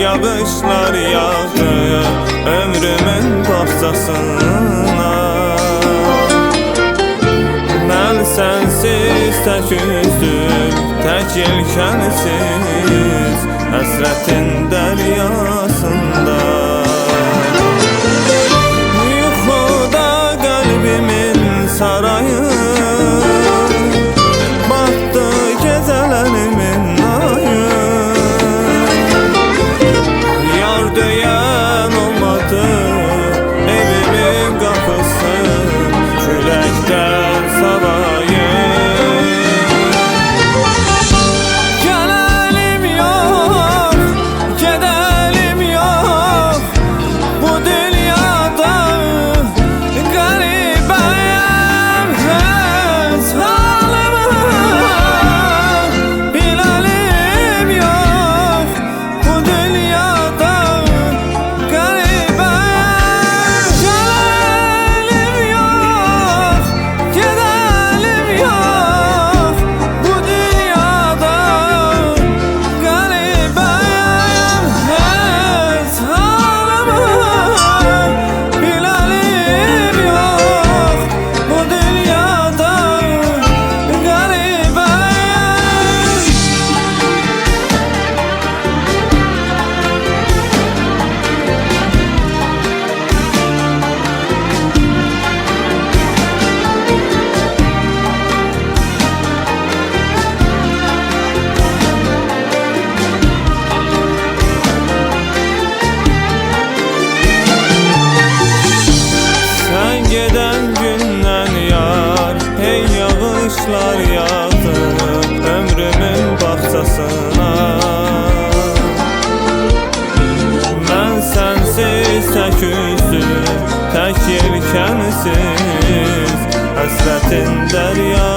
Yağışlar yağdı ömrümün bağçasına. Mən sənsiz tək üzdüm, tək yelkənsiz həsrətin dəryasında. Yuxuda qəlbimin sarayı batdı gecələrimin ayı. Döyen olmadı evimin kapısı, küləkdən savayı. Gelelim yok, gidelim yok, bu dünyada garibeyim. Heç halımı bilelim yok, bu dünyada geden gündən yar, hey yağışlar yağdı ömrümün bağçasına. Mən sənsiz tək üzdüm, tək yelkənsiz həsrətin dəryasında.